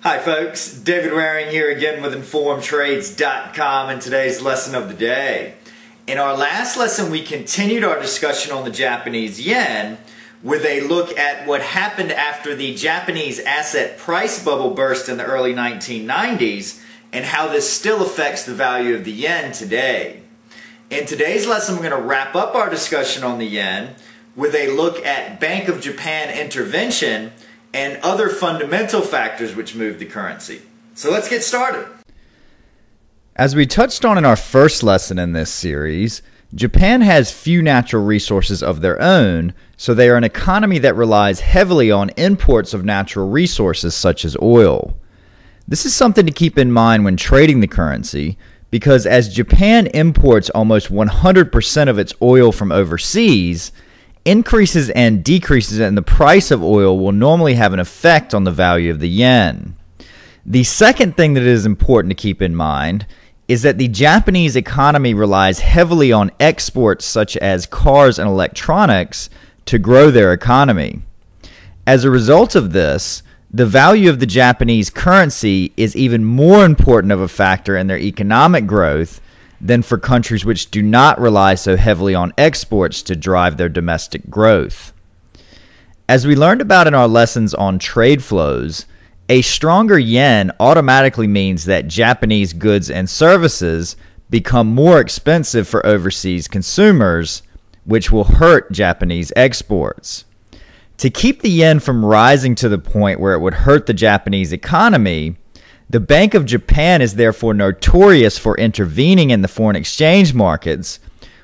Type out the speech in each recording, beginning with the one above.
Hi folks, David Waring here again with InformedTrades.com and today's lesson of the day. In our last lesson we continued our discussion on the Japanese yen with a look at what happened after the Japanese asset price bubble burst in the early 1990s and how this still affects the value of the yen today. In today's lesson we're going to wrap up our discussion on the yen with a look at Bank of Japan intervention and other fundamental factors which move the currency. So let's get started. As we touched on in our first lesson in this series, Japan has few natural resources of their own, so they are an economy that relies heavily on imports of natural resources such as oil. This is something to keep in mind when trading the currency, because as Japan imports almost 100% of its oil from overseas, increases and decreases in the price of oil will normally have an effect on the value of the yen. The second thing that is important to keep in mind is that the Japanese economy relies heavily on exports such as cars and electronics to grow their economy. As a result of this, the value of the Japanese currency is even more important of a factor in their economic growth than for countries which do not rely so heavily on exports to drive their domestic growth. As we learned about in our lessons on trade flows, a stronger yen automatically means that Japanese goods and services become more expensive for overseas consumers, which will hurt Japanese exports. To keep the yen from rising to the point where it would hurt the Japanese economy, the Bank of Japan is therefore notorious for intervening in the foreign exchange markets,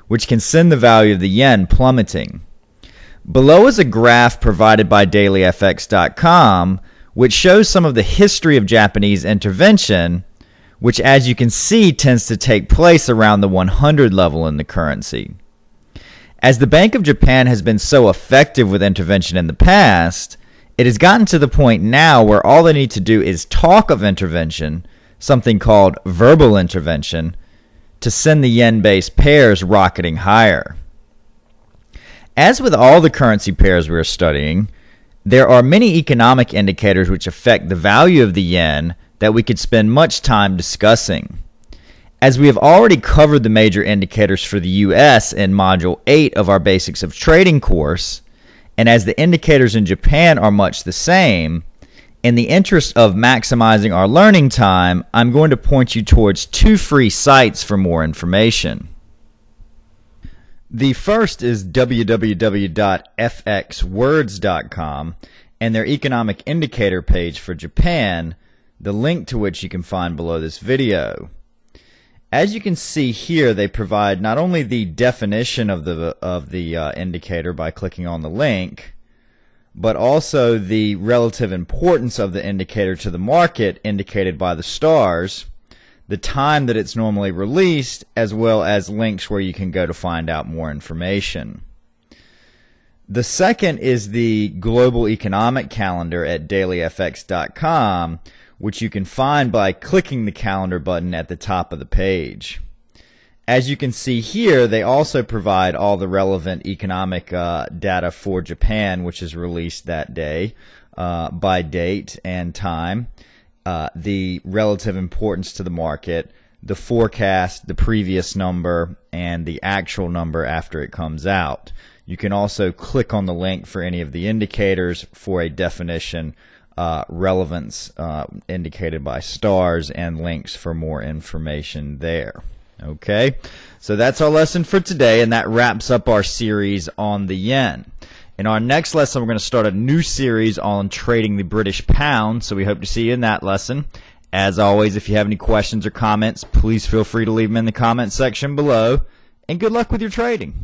which can send the value of the yen plummeting. Below is a graph provided by dailyfx.com, which shows some of the history of Japanese intervention, which as you can see tends to take place around the 100 level in the currency. As the Bank of Japan has been so effective with intervention in the past, it has gotten to the point now where all they need to do is talk of intervention, something called verbal intervention, to send the yen-based pairs rocketing higher. As with all the currency pairs we are studying, there are many economic indicators which affect the value of the yen that we could spend much time discussing. As we have already covered the major indicators for the US in Module 8 of our Basics of Trading course, and as the indicators in Japan are much the same, in the interest of maximizing our learning time, I'm going to point you towards two free sites for more information. The first is www.fxwords.com and their economic indicator page for Japan, the link to which you can find below this video. As you can see here, they provide not only the definition of the indicator by clicking on the link, but also the relative importance of the indicator to the market indicated by the stars, the time that it's normally released, as well as links where you can go to find out more information. The second is the Global Economic Calendar at dailyfx.com, which you can find by clicking the calendar button at the top of the page. As you can see here, they also provide all the relevant economic data for Japan, which is released that day by date and time, the relative importance to the market, the forecast, the previous number, and the actual number after it comes out. You can also click on the link for any of the indicators for a definition, relevance indicated by stars, and links for more information there. Okay, so that's our lesson for today, and that wraps up our series on the yen. In our next lesson, we're going to start a new series on trading the British pound, so we hope to see you in that lesson. As always, if you have any questions or comments, please feel free to leave them in the comment section below, and good luck with your trading.